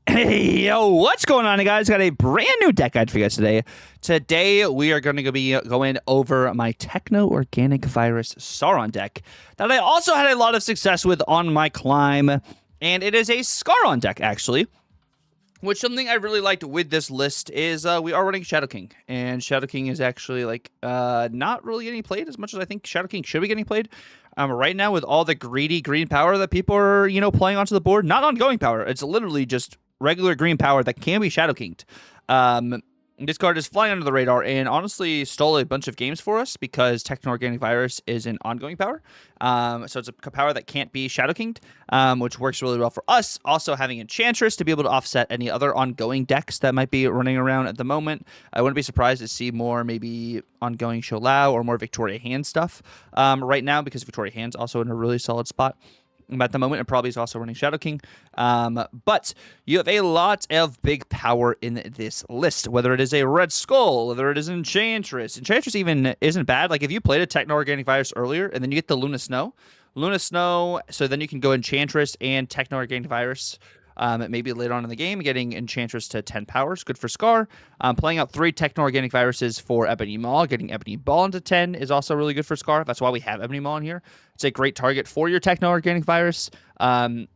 Hey, yo, what's going on, guys? Got a brand new deck guide for you guys today. Today, we are going to be going over my Techno Organic Virus Sauron deck that I also had a lot of success with on my climb, and it is a Skaaron deck, actually. Which something I really liked with this list is we are running Shadow King, and Shadow King is actually not really getting played as much as I think Shadow King should be getting played. Right now with all the greedy green power that people are playing onto the board, not ongoing power. It's literally just regular green power that can be Shadow Kinged. This card is flying under the radar and honestly stole a bunch of games for us because Techno Organic Virus is an ongoing power. So it's a power that can't be Shadow Kinged, which works really well for us. Also having Enchantress to be able to offset any other ongoing decks that might be running around at the moment. I wouldn't be surprised to see more maybe ongoing Sholau or more Victoria Hand stuff right now because Victoria Hand's also in a really solid spot at the moment, and probably is also running Shadow King. But you have a lot of big power in this list, whether it is a Red Skull, whether it is Enchantress. Enchantress even isn't bad. Like, if you played a Techno Organic Virus earlier, and then you get the Luna Snow, so then you can go Enchantress and Techno Organic Virus. Maybe later on in the game, getting Enchantress to 10 powers, good for Scar. Playing out 3 Techno Organic Viruses for Ebony Maw, getting Ebony Ball into 10 is also really good for Scar. That's why we have Ebony Maw in here. It's a great target for your Techno Organic Virus. And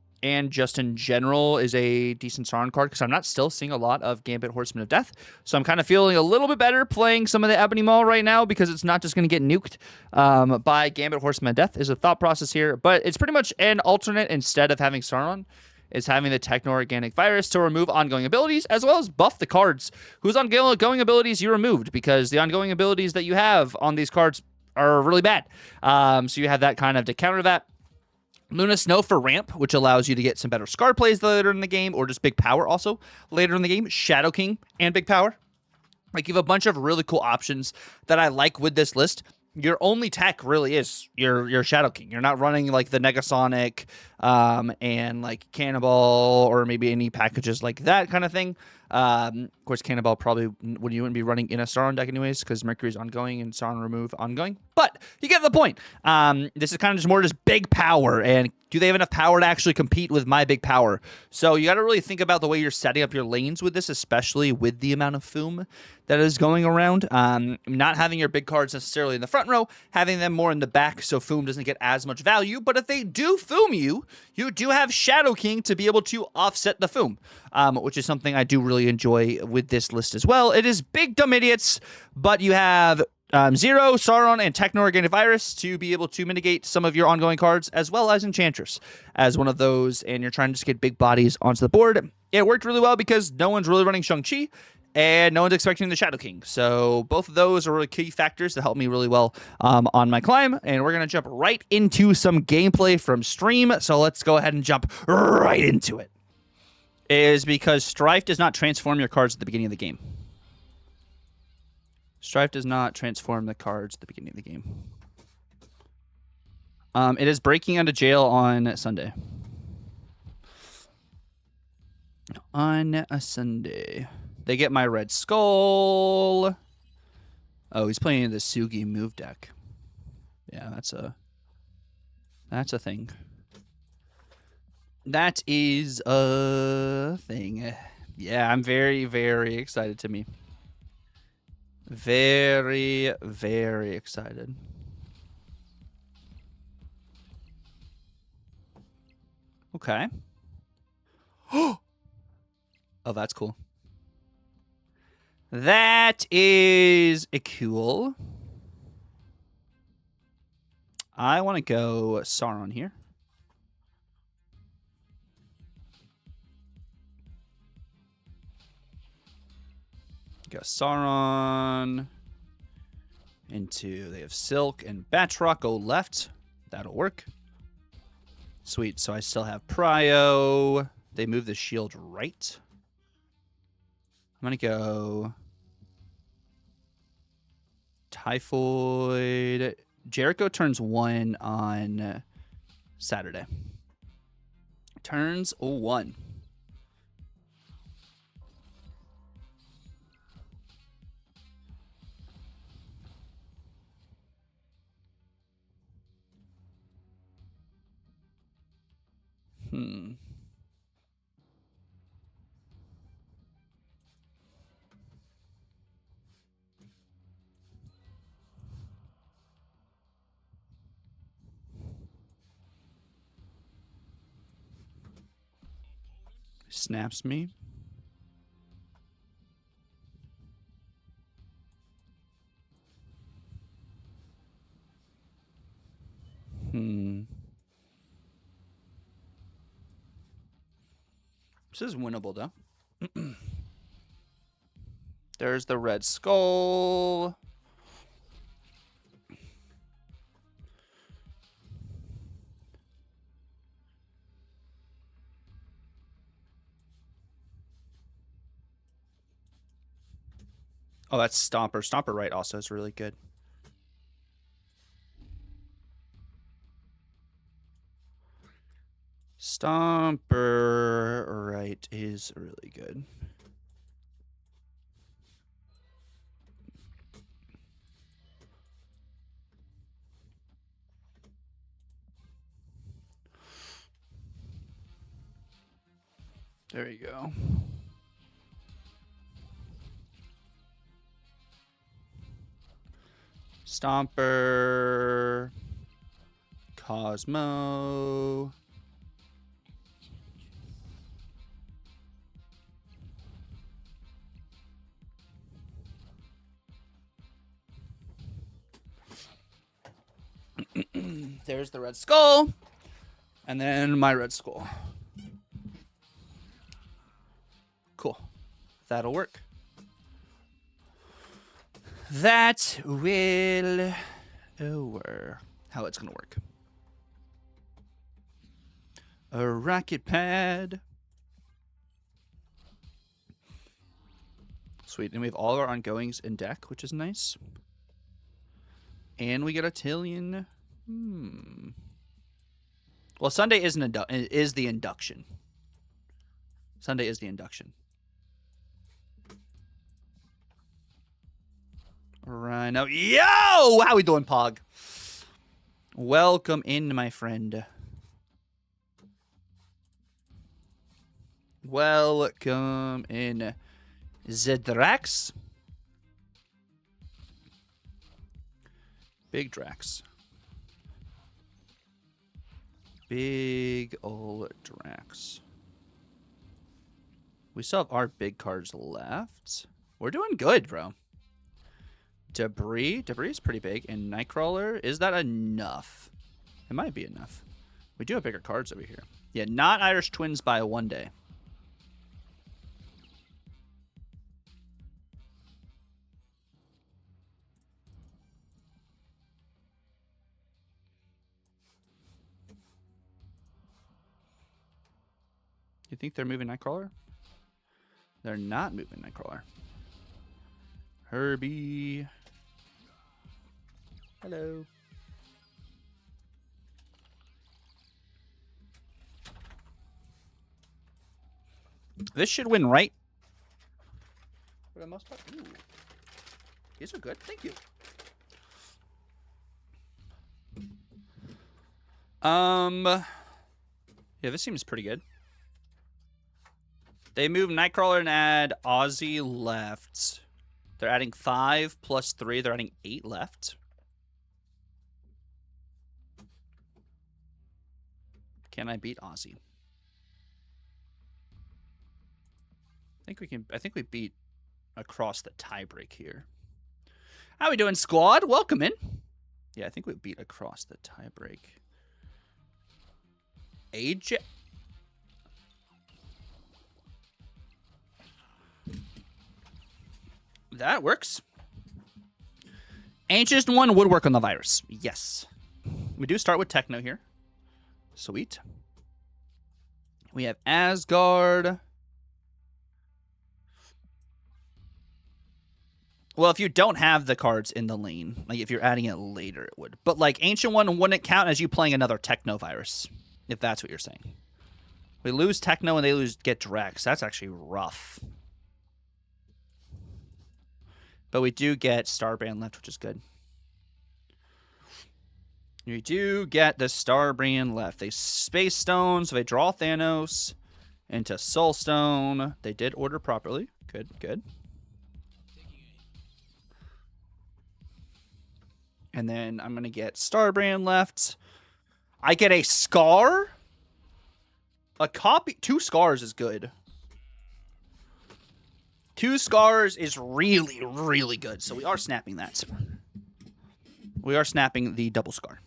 just in general is a decent Sauron card because I'm not still seeing a lot of Gambit Horseman of Death. So I'm kind of feeling a little bit better playing some of the Ebony Maw right now because it's not just going to get nuked by Gambit Horseman of Death is a thought process here. But it's pretty much an alternate instead of having Sauron. Is having the Techno Organic Virus to remove ongoing abilities, as well as buff the cards whose ongoing abilities you removed, because the ongoing abilities that you have on these cards are really bad. So you have that kind of to counter that. Luna Snow for ramp, which allows you to get some better Scar plays later in the game, or just big power also later in the game. Shadow King and big power. Like, you have a bunch of really cool options that I like with this list. Your only tech really is your Shadow King. You're not running like the Negasonic and like Cannonball or maybe any packages like that kind of thing. Of course, Cannonball probably you wouldn't be running in a Sauron deck anyways because Mercury's ongoing and Sauron remove ongoing. But you get the point. This is kind of just more just big power, and do they have enough power to actually compete with my big power? So you got to really think about the way you're setting up your lanes with this, especially with the amount of Foom that is going around. Not having your big cards necessarily in the front row, having them more in the back so Foom doesn't get as much value. But if they do Foom you, you do have Shadow King to be able to offset the Foom, which is something I do really enjoy with this list as well. It is big dumb idiots, but you have Zero, Sauron, and Techno Organic Virus to be able to mitigate some of your ongoing cards, as well as Enchantress as one of those, and you're trying to just get big bodies onto the board. It worked really well because no one's really running Shang-Chi, and no one's expecting the Shadow King. So both of those are really key factors that help me really well on my climb, and we're going to jump right into some gameplay from stream, so let's go ahead and jump right into it. Is because Strife does not transform your cards at the beginning of the game. Strife does not transform the cards at the beginning of the game. It is breaking out of jail on Sunday. On a Sunday. They get my Red Skull. Oh, he's playing the Sugi move deck. Yeah, that's a thing. That is a thing. Yeah, I'm very, very excited to me. Very, very excited. Okay. Oh, that's cool. That is cool. I want to go Sauron here. Go Sauron into, they have Silk and Batroc go left. That'll work. Sweet. So I still have Prio. They move the shield right. I'm going to go Typhoid. Jericho turns 1 on Saturday. Turns 1. Snaps me. This is winnable, though. There's the red skull. Oh, that's Stomper. Stomper right also is really good. Stomper right is really good. There you go. Stomper. Cosmo. There's the red skull. And then my red skull. Cool. That'll work. That will over how it's gonna work. A rocket pad. Sweet. And we have all of our ongoings in deck, which is nice. And we get a Tillion. Well, Sunday is the induction. Sunday is the induction. Rhino. Yo! How we doing, Pog? Welcome in, my friend. Welcome in, Zedrax. Big Drax. Big old Drax. We still have our big cards left. We're doing good, bro. Debris. Debris is pretty big. And Nightcrawler. Is that enough? It might be enough. We do have bigger cards over here. Yeah, not Irish Twins by one day. You think they're moving Nightcrawler? They're not moving Nightcrawler. Herbie. Hello. This should win, right? For the most part. Ooh. These are good. Thank you. Yeah, this seems pretty good. They move Nightcrawler and add Ozzy left. They're adding 5 plus 3. They're adding 8 left. Can I beat Ozzy? I think we can. I think we beat across the tiebreak here. How we doing, squad? Welcome in. Yeah, I think we beat across the tiebreak. AJ. That works. Ancient one would work on the virus. Yes. We do start with Techno here. Sweet. We have Asgard. Well, if you don't have the cards in the lane, like if you're adding it later, it would. But like Ancient One wouldn't count as you playing another Techno virus, if that's what you're saying. We lose Techno and they get Drex. That's actually rough. But we do get Starbrand left, which is good. We do get the Starbrand left. They Space Stone, so they draw Thanos into Soulstone. They did order properly. Good, good. And then I'm going to get Starbrand left. I get a Scar? A copy. 2 Scars is good. 2 scars is really, really good. So we are snapping that. We are snapping the double scar.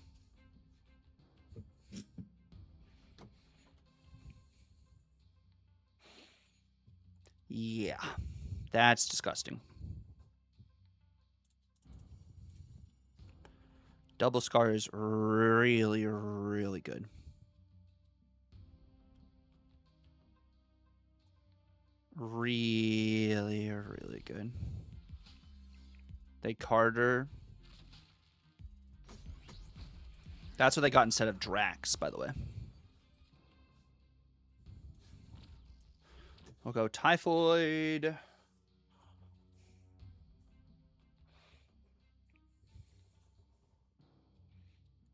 Yeah, that's disgusting. Double scar is really, really good. Really, really good. They Carter. That's what they got instead of Drax, by the way. We'll go Typhoid.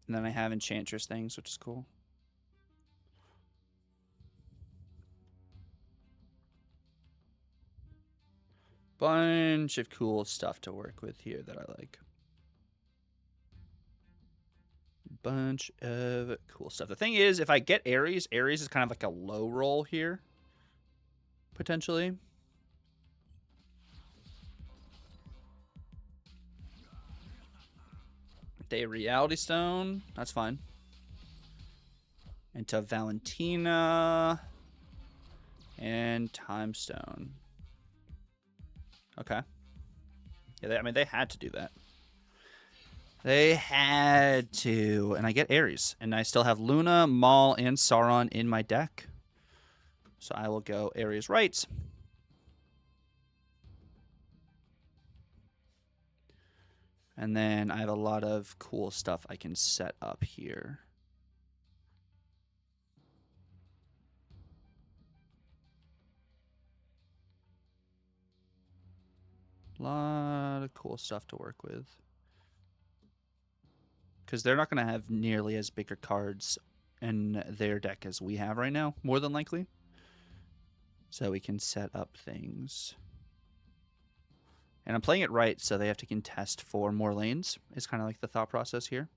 And then I have Enchantress things, which is cool. Bunch of cool stuff to work with here that I like. Bunch of cool stuff. The thing is, if I get Ares, Ares is kind of like a low roll here. Potentially. Day Reality Stone. That's fine. Into Valentina. And Time Stone. Okay. Yeah, I mean, they had to do that. They had to. And I get Ares. And I still have Luna, Maul, and Sauron in my deck. So I will go Ares right. And then I have a lot of cool stuff I can set up here. A lot of cool stuff to work with. Because they're not going to have nearly as bigger cards in their deck as we have right now, more than likely. So we can set up things. And I'm playing it right, so they have to contest for more lanes. It's kind of like the thought process here.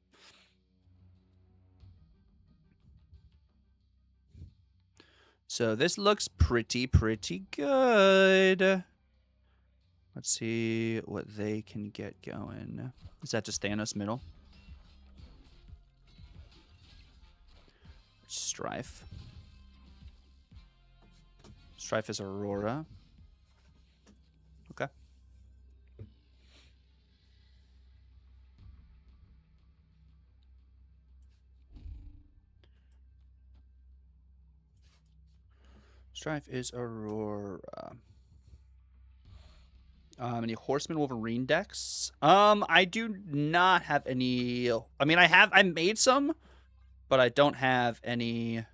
So this looks pretty good. Let's see what they can get going. Is that just Thanos middle? Strife. Strife is Aurora. Okay. Strife is Aurora. Any Horseman Wolverine decks? I do not have any. I mean, I made some, but I don't have any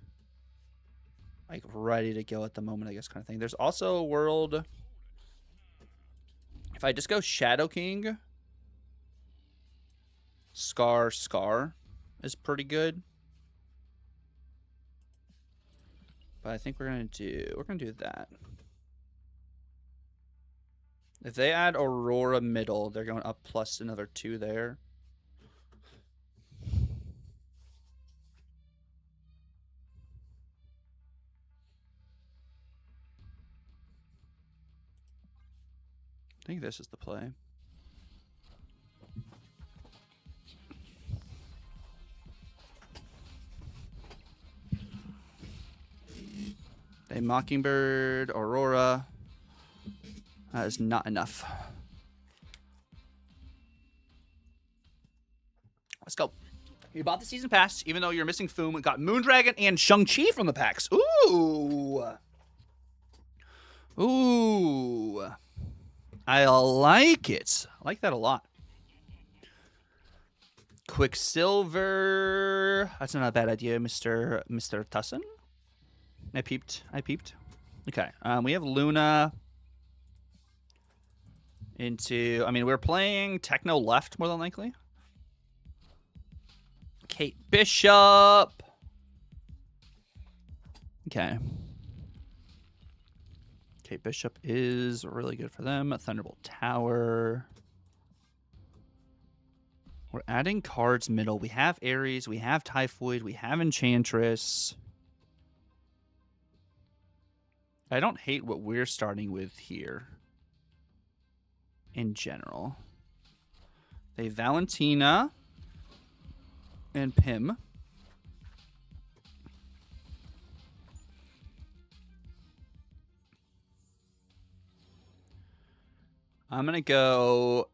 like ready to go at the moment, I guess, kind of thing. There's also a world. If I just go Shadow King, Scar is pretty good. But I think we're gonna do that. If they add Aurora middle, they're going up plus another 2 there. I think this is the play. A Mockingbird, Aurora. That is not enough. Let's go. You bought the season pass, even though you're missing Foom. Got Moondragon and Shang-Chi from the packs. Ooh. Ooh. I like it. I like that a lot. Quicksilver. That's not a bad idea, Mr. Tussin. I peeped. Okay. We have Luna. I mean, we're playing Techno left, more than likely. Kate Bishop. Okay. Kate Bishop is really good for them. Thunderbolt Tower. We're adding cards middle. We have Ares. We have Typhoid. We have Enchantress. I don't hate what we're starting with here. in general. They Valentina and Pim. I'm going to go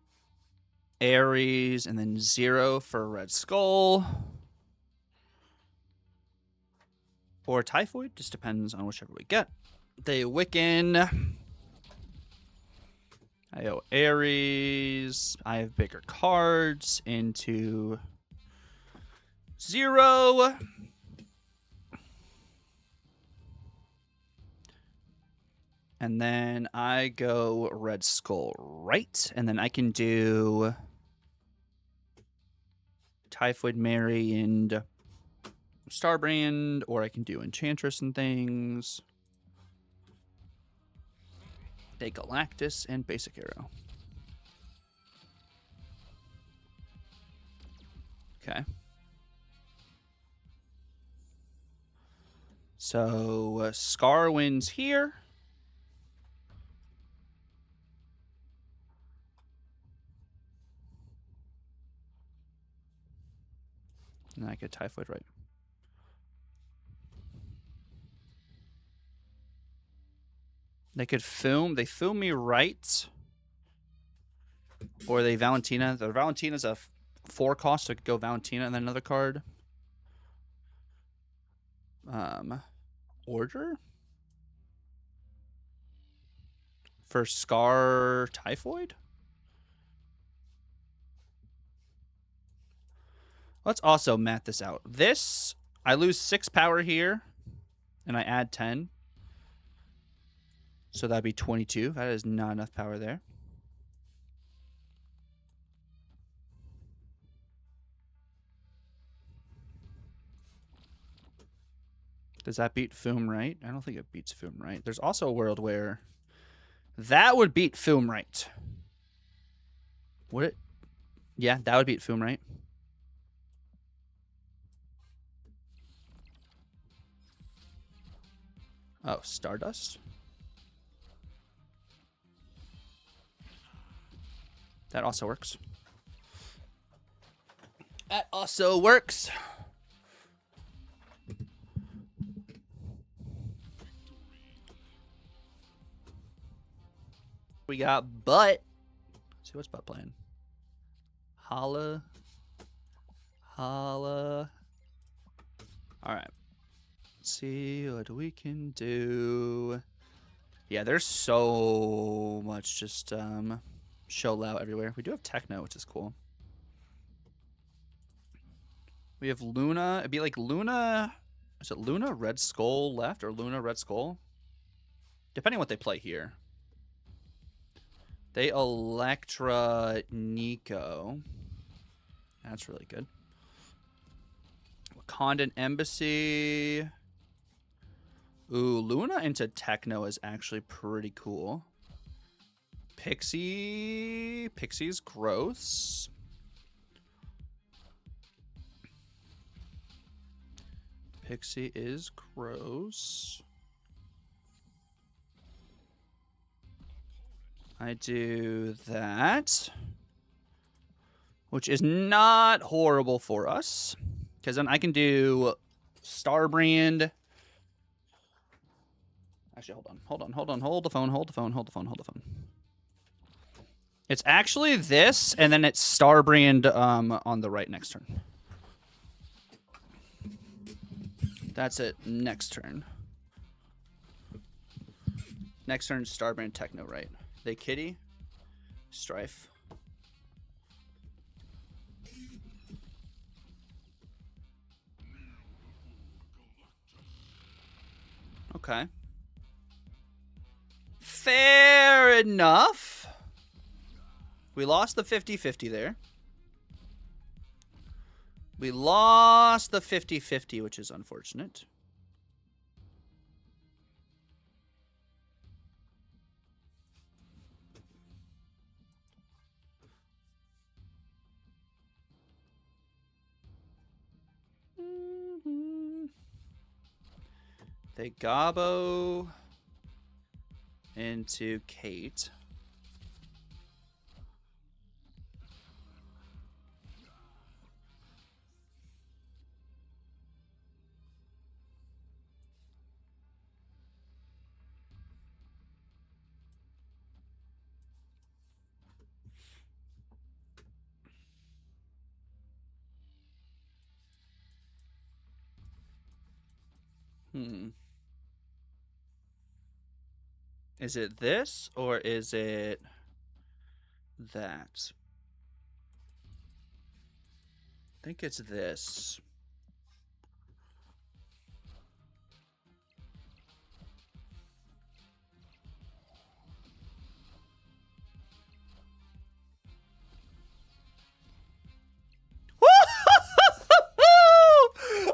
Ares and then 0 for Red Skull. Or Typhoid, just depends on whichever we get. They Wiccan. I go Ares. I have bigger cards into 0. And then I go Red Skull right. And then I can do Typhoid Mary and Starbrand, or I can do Enchantress and things. They Galactus and Basic Arrow. Okay. So Scar wins here. And I get Typhoid right. They could film. They film me right. Or they Valentina. The Valentina's a 4 cost, so I could go Valentina and then another card. Order? For Scar Typhoid? Let's also math this out. This, I lose 6 power here, and I add 10. So that'd be 22. That is not enough power there. Does that beat Foom right? I don't think it beats Foom right. There's also a world where that would beat Foom right. Would it? Yeah, that would beat Foom right. Oh, Stardust? That also works. That also works. We got Butt. Let's see what's Butt playing. Holla. Holla. All right. Let's see what we can do. Yeah, there's so much just show out everywhere. We do have Techno, which is cool. We have Luna. It'd be like Luna. Is it Luna Red Skull left or Luna Red Skull? Depending on what they play here. They Electra Nico. That's really good. Wakandan Embassy. Ooh, Luna into Techno is actually pretty cool. Pixie. Pixie's gross. Pixie is gross. I do that, which is not horrible for us, because then I can do Starbrand. Actually, hold the phone. It's actually this, and then it's Starbrand on the right next turn. That's it. Next turn. Next turn, Starbrand Techno right. They Kitty, Strife. Okay. Fair enough. We lost the 50-50 there. We lost the 50-50, which is unfortunate. They Gobbo into Kate. Is it this or is it that? I think it's this.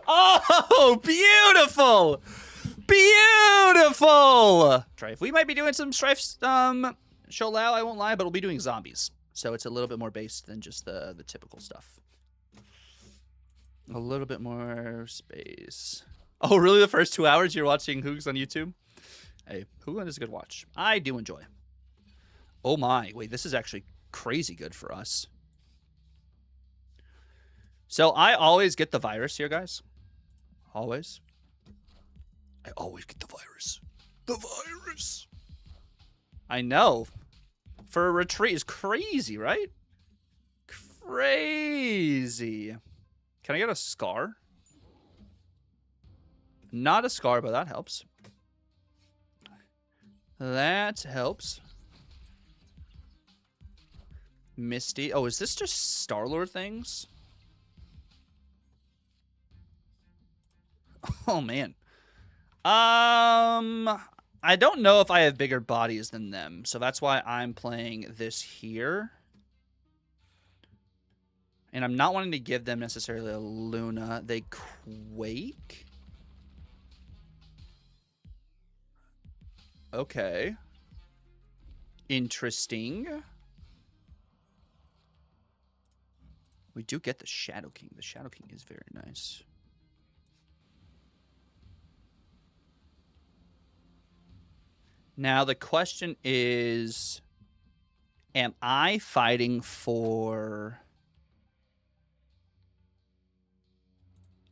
Oh, beautiful! Beautiful! Strife. We might be doing some Strife show lao, I won't lie, but we'll be doing zombies. So it's a little bit more based than just the typical stuff. A little bit more space. Oh, really? The first 2 hours you're watching Hoogs on YouTube? Hey, Hoogland is a good watch. I do enjoy. Oh my. Wait, this is actually crazy good for us. So I always get the virus here, guys. Always. I always get the virus. The virus. I know. For a retreat is crazy, right? Crazy. Can I get a scar? Not a scar, but that helps. That helps. Misty. Oh, is this just Star-Lord things? Oh, man. I don't know if I have bigger bodies than them, so that's why I'm playing this here. And I'm not wanting to give them necessarily a Luna. They quake. Okay. Interesting. We do get the Shadow King. The Shadow King is very nice. Now, the question is, am I fighting for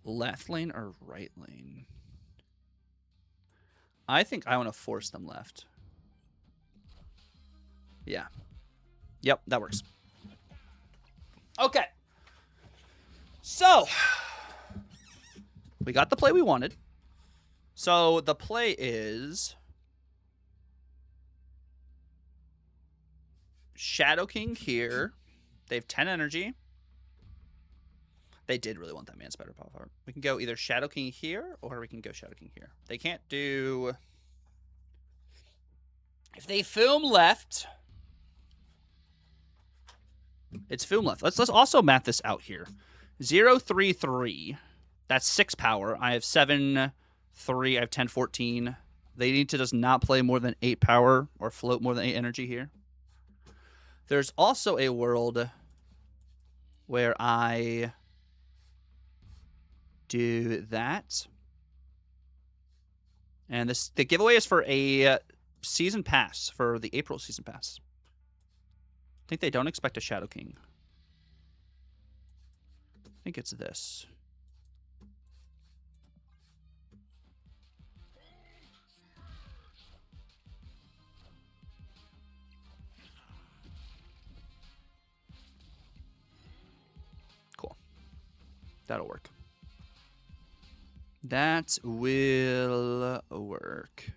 left lane or right lane? I think I want to force them left. Yeah. Yep, that works. Okay. So, we got the play we wanted. So, the play is Shadow King here. They have 10 energy. They did really want that man spider pop art. We can go either Shadow King here or we can go Shadow King here. They can't do... If they film left... It's film left. Let's also math this out here. 0, 3, 3. That's 6 power. I have 7, 3. I have 10, 14. They need to just not play more than 8 power or float more than 8 energy here. There's also a world where I do that. And the giveaway is for a season pass, for the April season pass. I think they don't expect a Shadow King. I think it's this. Cool. That'll work. That will work.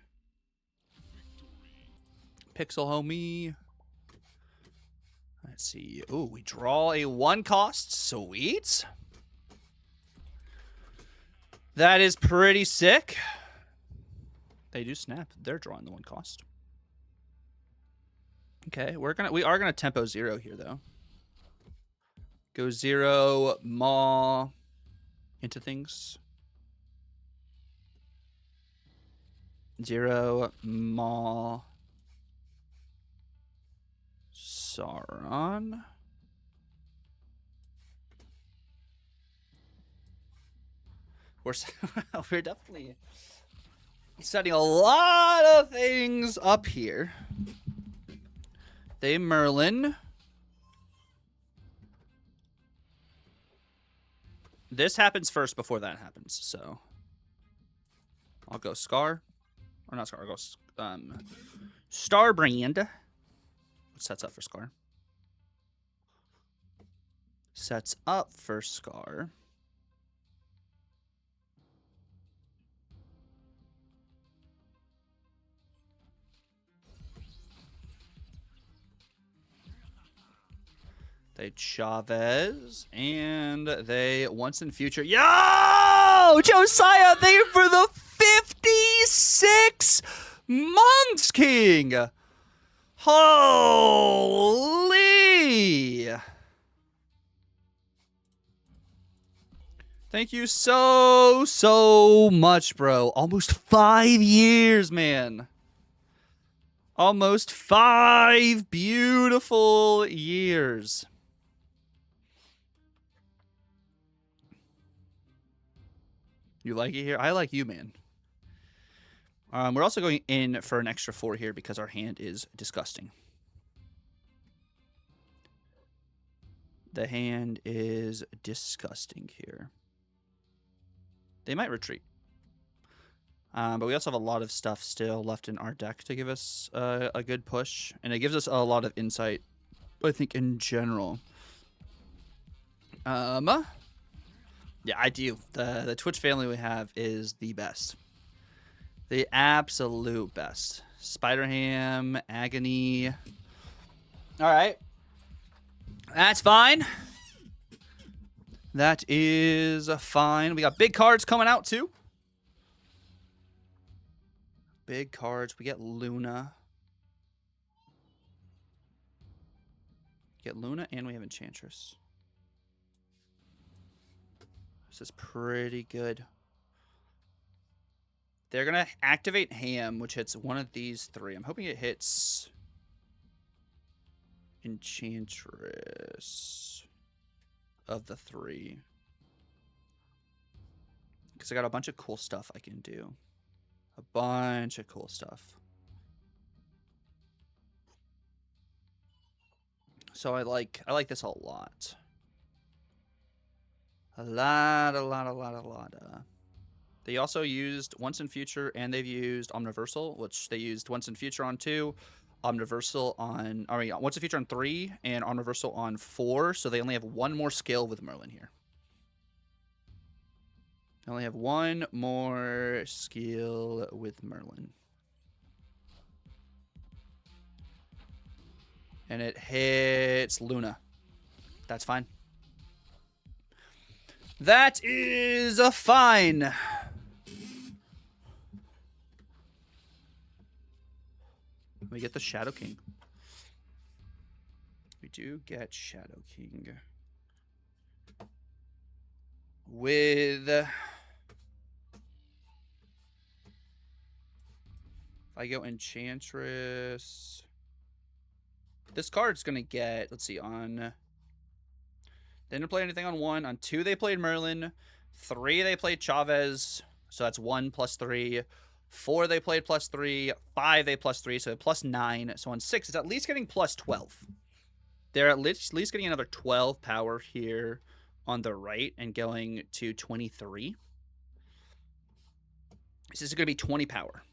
Pixel homie. Let's see. Ooh, we draw a 1 cost. Sweet. That is pretty sick. They do snap. They're drawing the 1 cost. Okay, we are gonna tempo 0 here though. Go 0, maw into things. 0, maw. Skaaron. We're definitely setting a lot of things up here. They Merlin. This happens first before that happens, so I'll go Scar. Or not Scar, I'll go Starbrand. What sets up for Scar? Sets up for Scar. They Chavez, and they once in future. Yo! Josiah, thank you for the 56 months, King! Holy! Thank you so much, bro. Almost 5 years, man. Almost 5 beautiful years. You like it here? I like you, man. We're also going in for an extra 4 here because our hand is disgusting. The hand is disgusting here. They might retreat. But we also have a lot of stuff still left in our deck to give us a good push. And it gives us a lot of insight, I think, in general. Yeah, I do. The Twitch family we have is the best. The absolute best. Spider-Ham, Agony. All right. That's fine. That is fine. We got big cards coming out, too. Big cards. We get Luna. Get Luna, and we have Enchantress. This is pretty good. They're going to activate Ham, which hits one of these 3. I'm hoping it hits Enchantress of the 3. Because I got a bunch of cool stuff I can do. A bunch of cool stuff. So I like this a lot. A lot. They also used Once in Future, and they've used Omniversal, which they used Once in Future on 2, Omniversal on, Once in Future on 3, and Omniversal on 4. So they only have 1 more skill with Merlin here. They only have 1 more skill with Merlin. And it hits Luna. That's fine. That is a fine. We get the Shadow King. We do get Shadow King. With... if I go Enchantress... This card's going to get... Let's see, on... They didn't play anything on 1. On 2, they played Merlin. 3, they played Chavez. So that's 1 plus 3. 4, they played plus 3. 5, they plus 3. So plus 9. So on 6, it's at least getting plus 12. They're at least getting another 12 power here on the right and going to 23. This is going to be 20 power.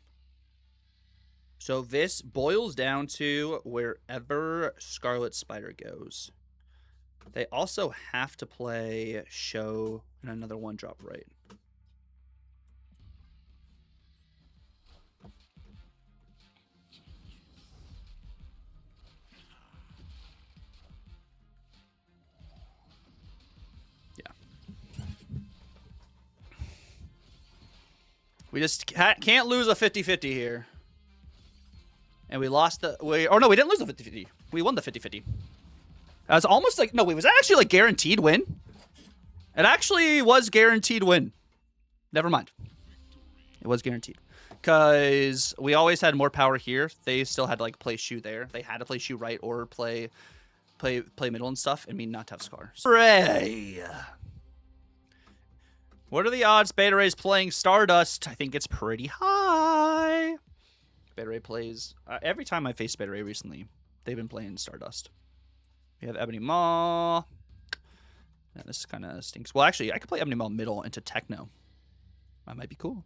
So this boils down to wherever Scarlet Spider goes. They also have to play Show and another 1-drop right. Yeah. We just can't lose a 50-50 here. And we lost the... Oh, no, we didn't lose the 50-50. We won the 50-50. It was almost like... No, it was actually like guaranteed win. It actually was guaranteed win. Never mind. It was guaranteed. Because we always had more power here. They still had to like play Shu there. They had to play Shu right or play middle and stuff. And me not to have Scar. Ray. What are the odds Beta Ray's playing Stardust? I think it's pretty high. Beta Ray plays... every time I faced Beta Ray recently, they've been playing Stardust. We have Ebony Maw. Yeah, this kind of stinks. Well, actually, I could play Ebony Maw middle into Techno. That might be cool.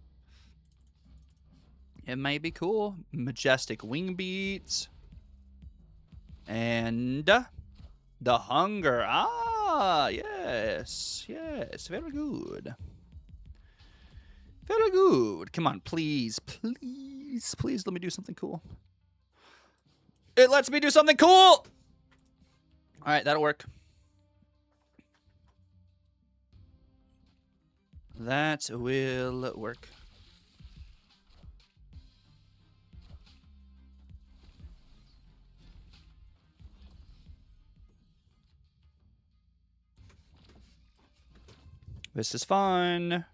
It might be cool. Majestic Wing Beat. And the Hunger. Ah, yes. Yes, very good. Very good. Come on, please. Please let me do something cool. It lets me do something cool! Alright, that'll work. That will work. This is fun.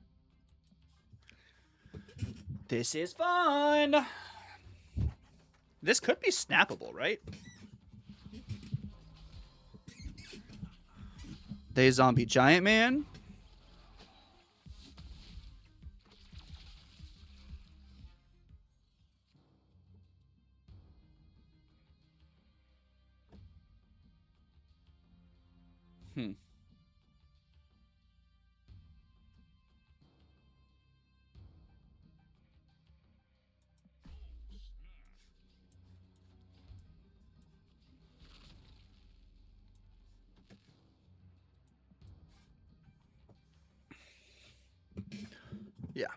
This is fun. This could be snappable, right? They zombie giant man. Yeah.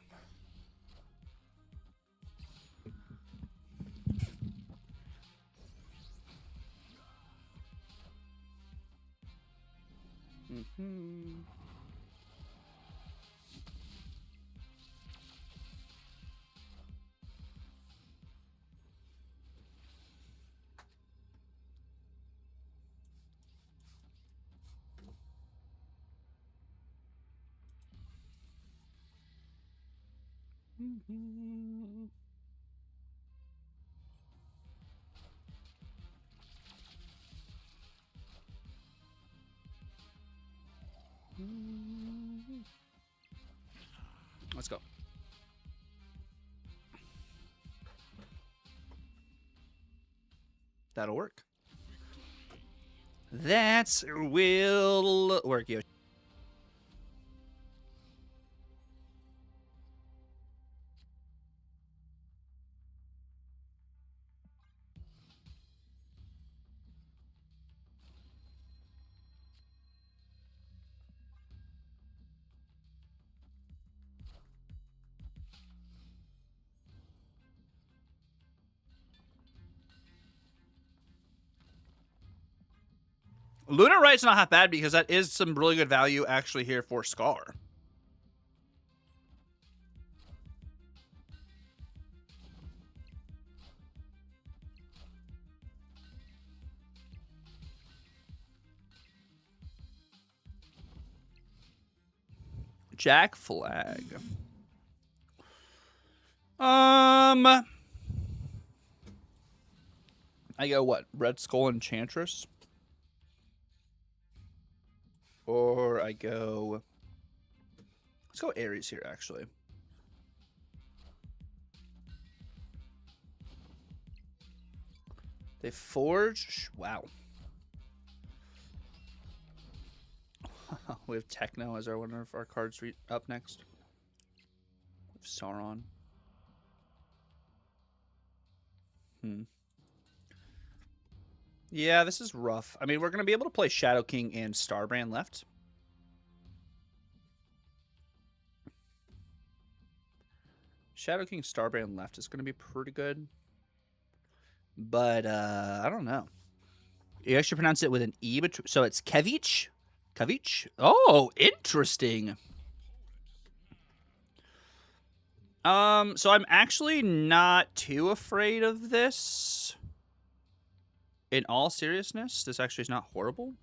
Mm-hmm. Mm-hmm. Let's go. That'll work. That will work, Yoshi. Lunar Right's not half bad because that is some really good value actually here for Scar. Jack Flag. I go what? Red Skull Enchantress? Or I go... Let's go Ares here, actually. They forge... Wow. We have Techno as one of our cards up next. Sauron. Yeah, this is rough. I mean, we're going to be able to play Shadow King and Starbrand left. Shadow King Starbrand left is going to be pretty good. But, I don't know. You actually pronounce it with an E, so it's Kevich? Kevich? Oh, interesting. So I'm actually not too afraid of this. In all seriousness, this actually is not horrible.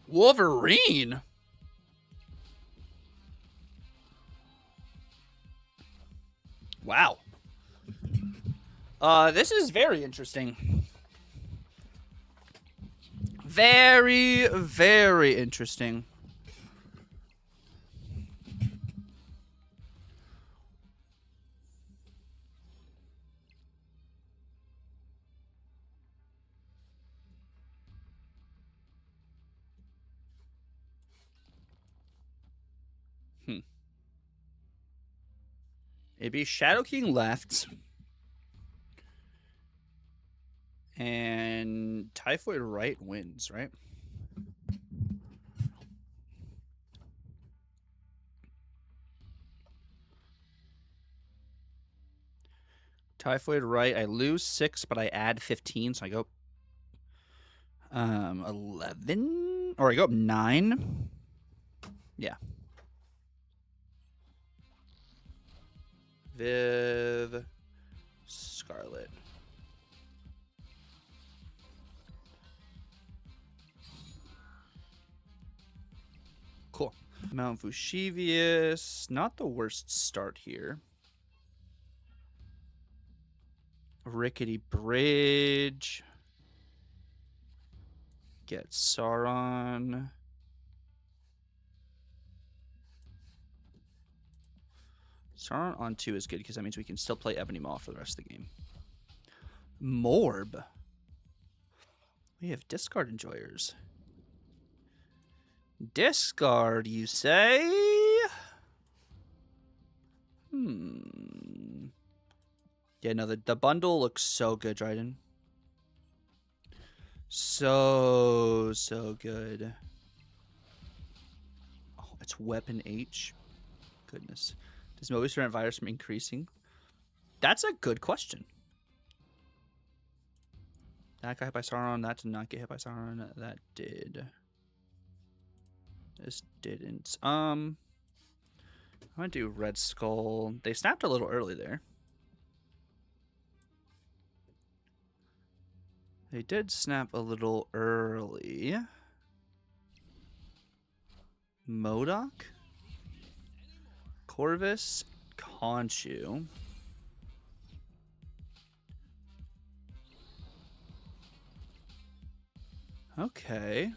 Wolverine? Wow. This is very interesting. Very, very interesting. It'd be Shadow King left. And Typhoid Right wins, right? Typhoid Right, I lose 6, but I add 15, so I go 11, or I go up 9. Yeah. Viv. Scarlet. Cool. Mount Fushievius. Not the worst start here. Rickety Bridge. Get Sauron. Sauron on 2 is good because that means we can still play Ebony Maw for the rest of the game. Morb. We have discard enjoyers. Discard, you say? Yeah, no, the bundle looks so good, Dryden. So good. Oh, it's Weapon H. Goodness. Does Mobius prevent virus from increasing? That's a good question. That got hit by Sauron. That did not get hit by Sauron. That did. This didn't. I'm gonna do Red Skull. They snapped a little early there. They did snap a little early. Modok? Corvus? Conchu. Okay.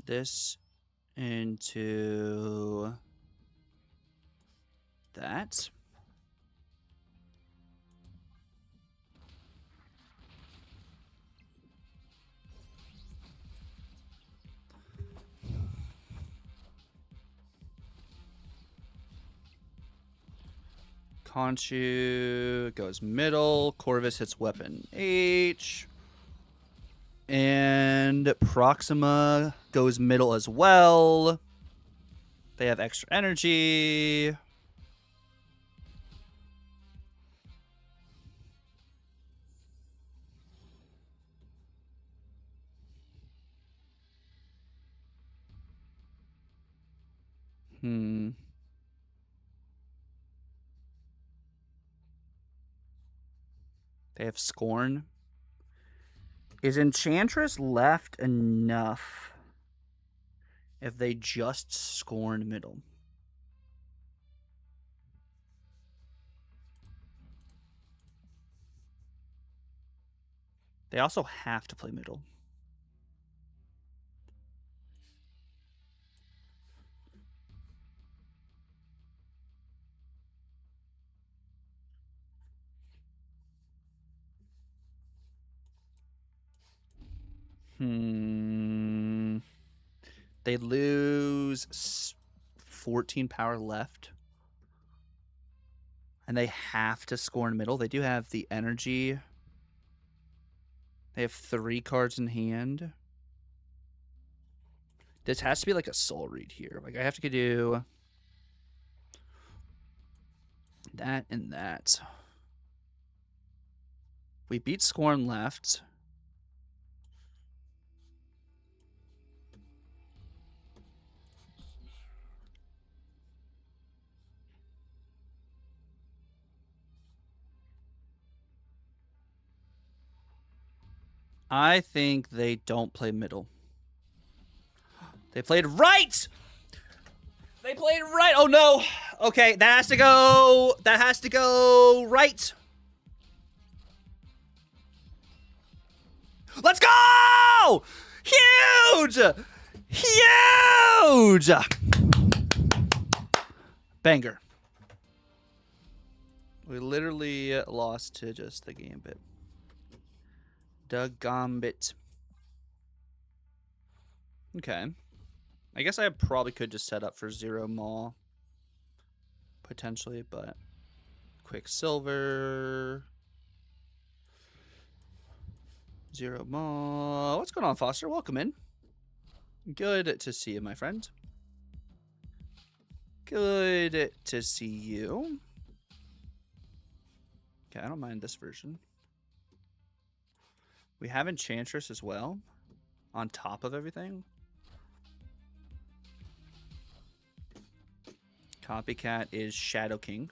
This into that. Conchu goes middle. Corvus hits weapon H. And Proxima goes middle as well. They have extra energy. They have Scorn. Is Enchantress left enough if they just Scorn middle? They also have to play middle. They lose 14 power left. And they have to score in middle. They do have the energy. They have 3 cards in hand. This has to be like a soul read here. Like I have to do that and that. We beat Scorn left. I think they don't play middle. They played right! They played right! Oh no! Okay, that has to go. That has to go right. Let's go! Huge! Huge! Banger. We literally lost to just the Gambit. The Gambit. Okay. I guess I probably could just set up for 0 Maw. Potentially, but Quicksilver. 0 Maw. What's going on, Foster? Welcome in. Good to see you, my friend. Good to see you. Okay, I don't mind this version. We have Enchantress as well, on top of everything. Copycat is Shadow King.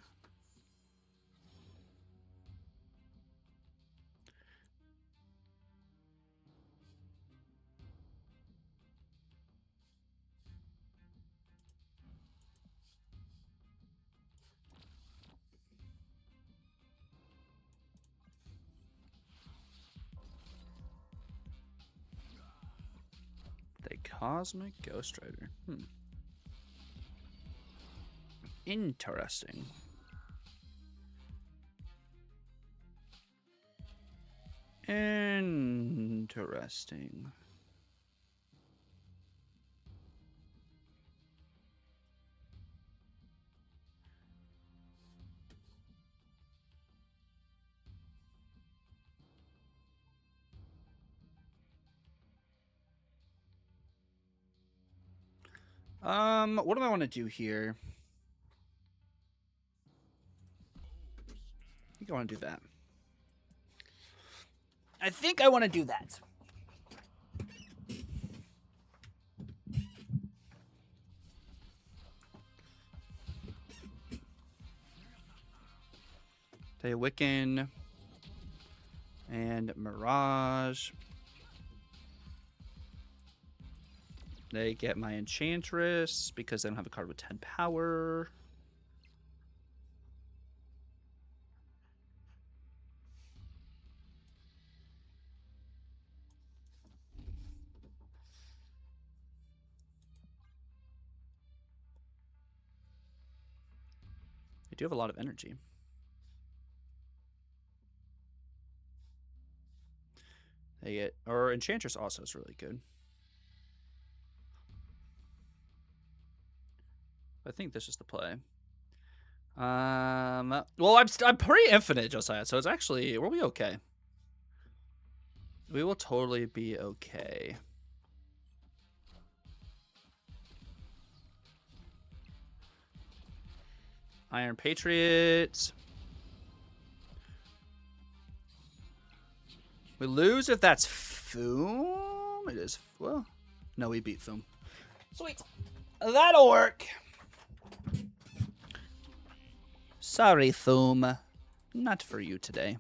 The Cosmic Ghost Rider. Interesting. Interesting. What do I want to do here? I think I want to do that. I think I want to do that. Okay, Wiccan and Mirage. They get my Enchantress because they don't have a card with 10 power. They do have a lot of energy. They get, or Enchantress also is really good. I think this is the play. Well, I'm pretty infinite, Josiah, so it's actually, we'll be okay. We will totally be okay. Iron Patriots. We lose if that's Foom. It is, well, no, we beat Foom. Sweet. That'll work. Sorry, Foom. Not for you today.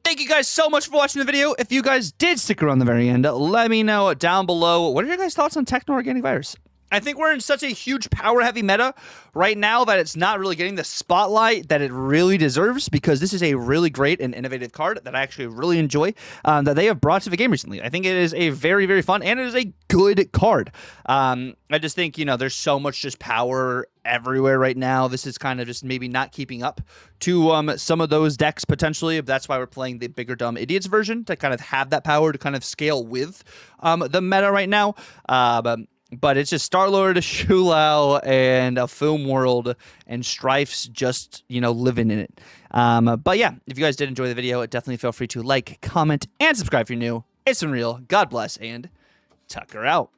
Thank you guys so much for watching the video. If you guys did stick around the very end, let me know down below. What are your guys' thoughts on Techno Organic Virus? I think we're in such a huge power-heavy meta right now that it's not really getting the spotlight that it really deserves, because this is a really great and innovative card that I actually really enjoy that they have brought to the game recently. I think it is a very, very fun, and it is a good card. I just think, you know, there's so much just power everywhere right now. This is kind of just maybe not keeping up to some of those decks potentially. That's why we're playing the Bigger Dumb Idiots version, to kind of have that power to kind of scale with the meta right now. But it's just Star-Lord, Shulao, and a Film World, and Strife's just, you know, living in it. But yeah, if you guys did enjoy the video, definitely feel free to like, comment, and subscribe if you're new. It's been real. God bless, and Tucker out.